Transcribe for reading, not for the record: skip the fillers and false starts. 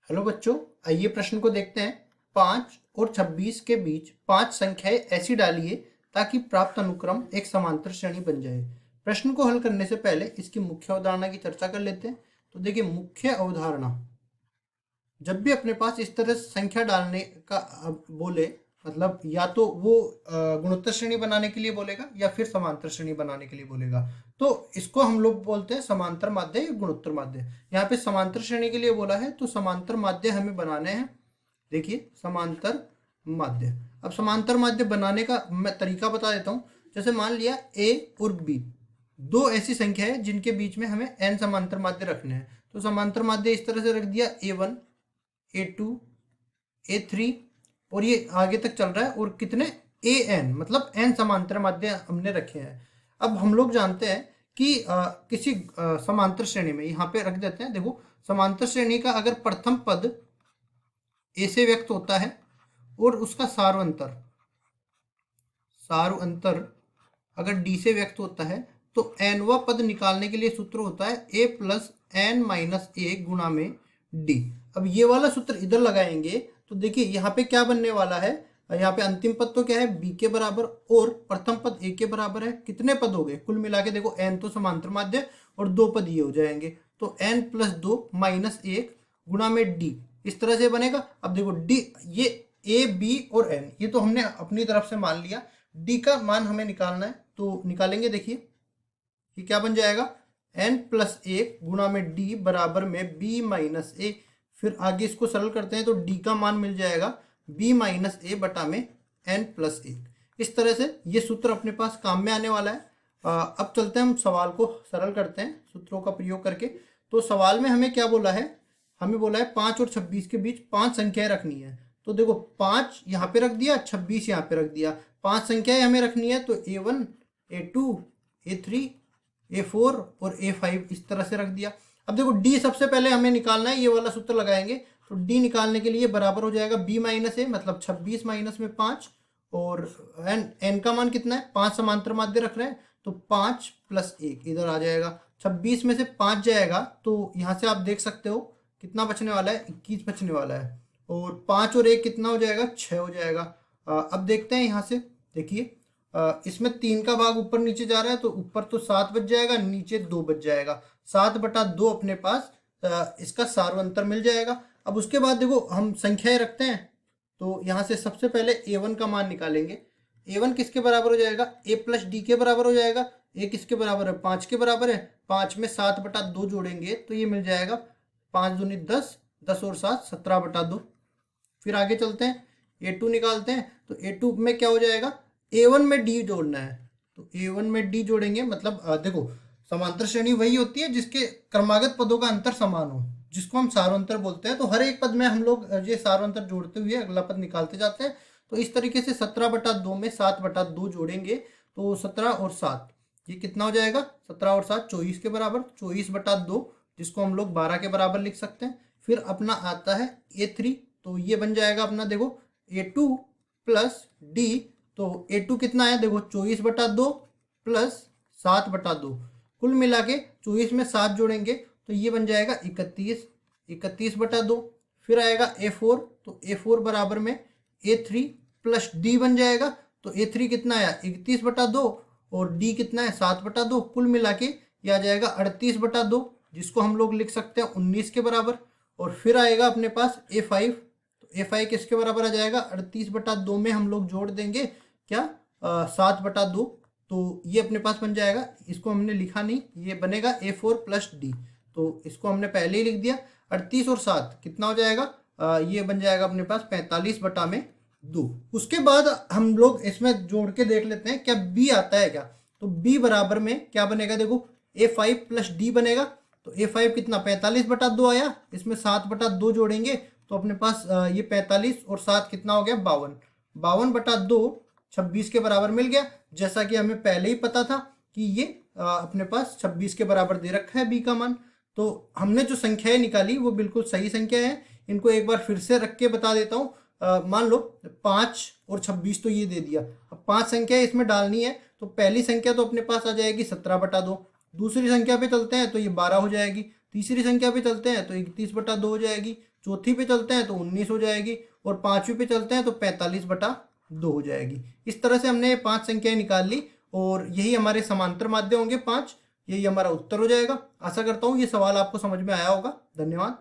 Hello बच्चों, आइए प्रश्न को देखते हैं। 5 और 26 के बीच 5 संख्याएं ऐसी डालिए ताकि प्राप्त अनुक्रम एक समांतर श्रेणी बन जाए। प्रश्न को हल करने से पहले इसकी मुख्य अवधारणा की चर्चा कर लेते हैं। तो देखिए, मुख्य अवधारणा, जब भी अपने पास इस तरह से संख्या डालने का बोले, मतलब या तो वो गुणोत्तर श्रेणी बनाने के लिए बोलेगा या फिर समांतर श्रेणी बनाने के लिए बोलेगा। तो इसको हम लोग बोलते हैं समांतर माध्य या गुणोत्तर माध्य। यहाँ पे समांतर श्रेणी के लिए बोला है तो समांतर माध्य हमें बनाने हैं। देखिए, समांतर माध्य। अब समांतर माध्य बनाने का मैं तरीका बता देता हूँ। जैसे मान लिया ए और बी दो ऐसी संख्या है जिनके बीच में हमें एन समांतर माध्य रखने हैं। तो समांतर माध्य इस तरह से रख दिया, A1, A2, A3 और ये आगे तक चल रहा है। और कितने, AN, मतलब n समांतर माध्य हमने रखे हैं। अब हम लोग जानते हैं कि किसी समांतर श्रेणी में, यहाँ पे रख देते हैं। देखो, समांतर श्रेणी का अगर प्रथम पद A से व्यक्त होता है और उसका सार अंतर अगर D से व्यक्त होता है तो nवा पद निकालने के लिए सूत्र होता है A प्लस n माइनस ए गुणा में D। अब ये वाला सूत्र इधर लगाएंगे तो देखिए यहाँ पे क्या बनने वाला है। यहाँ पे अंतिम पद तो क्या है, B के बराबर, और प्रथम पद A के बराबर है। कितने पद हो गए कुल मिला के? देखो, n तो समांतर माध्य और दो पद ये हो जाएंगे, तो n प्लस 2 माइनस 1 गुणा में D, इस तरह से बनेगा। अब देखो D, ये A, B और n ये तो हमने अपनी तरफ से मान लिया। D का मान हमें निकालना है तो निकालेंगे। देखिए, ये क्या बन जाएगा, n प्लस 1 गुणा में D बराबर में B माइनस ए। फिर आगे इसको सरल करते हैं तो D का मान मिल जाएगा B माइनस ए बटा में n प्लस 1। इस तरह से ये सूत्र अपने पास काम में आने वाला है। अब चलते हैं, हम सवाल को सरल करते हैं सूत्रों का प्रयोग करके। तो सवाल में हमें क्या बोला है, हमें बोला है 5 और 26 के बीच 5 संख्याएं रखनी है। तो देखो, 5 यहाँ पे रख दिया, 26 यहाँ पे रख दिया। 5 संख्याएं हमें रखनी है तो A1, A2, A3, A4 और A5 इस तरह से रख दिया। अब देखो, D सबसे पहले हमें निकालना है, ये वाला सूत्र लगाएंगे। तो D निकालने के लिए बराबर हो जाएगा B माइनस ए, मतलब 26 माइनस में 5, और n का मान कितना है, 5 समांतर माध्य रख रहे हैं तो 5 प्लस 1 इधर आ जाएगा। 26 में से 5 जाएगा तो यहाँ से आप देख सकते हो कितना बचने वाला है, 21 बचने वाला है। और 5 और 1 कितना हो जाएगा, 6 हो जाएगा। अब देखते हैं यहाँ से। देखिए, इसमें 3 का भाग ऊपर नीचे जा रहा है तो ऊपर तो 7 बच जाएगा, नीचे 2 बच जाएगा। 7/2 अपने पास इसका सार्वंतर मिल जाएगा। अब उसके बाद देखो, हम संख्याएं रखते हैं तो यहाँ से सबसे पहले A1 का मान निकालेंगे। A1 किसके बराबर हो जाएगा, A प्लस D के बराबर हो जाएगा। A किसके बराबर है, 5 के बराबर है। 5 में 7/2 जोड़ेंगे तो ये मिल जाएगा 5 दूनी 10, 10 और 7 17/2। फिर आगे चलते हैं, A2 निकालते हैं। तो A2 में क्या हो जाएगा, A1 में D जोड़ना है तो A1 में D जोड़ेंगे। मतलब देखो, समांतर श्रेणी वही होती है जिसके क्रमागत पदों का अंतर समान हो, जिसको हम सार्वंतर बोलते हैं। तो हर एक पद में हम लोग ये सार्वंतर जोड़ते हुए अगला पद निकालते जाते हैं। तो इस तरीके से 17/2 में 7/2 जोड़ेंगे तो 17 और 7 ये कितना हो जाएगा, 17 और 7 24 के बराबर। 24/2 जिसको हम लोग 12 के बराबर लिख सकते हैं। फिर अपना आता है A3, तो ये बन जाएगा अपना, देखो, A2 प्लस D। तो A2 कितना है, देखो, 24/2 प्लस 7/2, कुल मिला के 24 में 7 जोड़ेंगे तो ये बन जाएगा 31, 31/2। फिर आएगा A4, तो A4 बराबर में A3 प्लस D बन जाएगा। तो A3 कितना है, 31/2, और D कितना है, 7/2, कुल मिला के ये आ जाएगा 38/2, जिसको हम लोग लिख सकते हैं 19 के बराबर। और फिर आएगा अपने पास A5, तो A5 किसके बराबर आ जाएगा, 38/2 में हम लोग जोड़ देंगे क्या, 7/2, तो ये अपने पास बन जाएगा। इसको हमने लिखा नहीं, ये बनेगा A4 प्लस D, तो इसको हमने पहले ही लिख दिया। 38 और 7 कितना हो जाएगा, ये बन जाएगा अपने पास 45/2। उसके बाद हम लोग इसमें जोड़ के देख लेते हैं क्या B आता है क्या। तो B बराबर में क्या बनेगा, देखो, A5 प्लस D बनेगा। तो A5 कितना, 45/2 आया। इसमें 7/2 जोड़ेंगे तो अपने पास ये 45 और 7 कितना हो गया, 52। 52/2 26 के बराबर मिल गया। जैसा कि हमें पहले ही पता था कि ये अपने पास 26 के बराबर दे रखा है B का मान। तो हमने जो संख्याएं निकाली वो बिल्कुल सही संख्या है। इनको एक बार फिर से रख के बता देता हूँ। मान लो 5 और 26 तो ये दे दिया। अब 5 संख्या इसमें डालनी है तो पहली संख्या तो अपने पास आ जाएगी 17/2। दूसरी संख्या पे चलते हैं तो ये 12 हो जाएगी। तीसरी संख्या पे चलते हैं तो 31/2 हो जाएगी। चौथी पे चलते हैं तो 19 हो जाएगी, और पांचवी पे चलते हैं तो 45/2 हो जाएगी। इस तरह से हमने 5 संख्याएं निकाल ली, और यही हमारे समांतर माध्य होंगे 5। यही हमारा उत्तर हो जाएगा। आशा करता हूँ ये सवाल आपको समझ में आया होगा। धन्यवाद।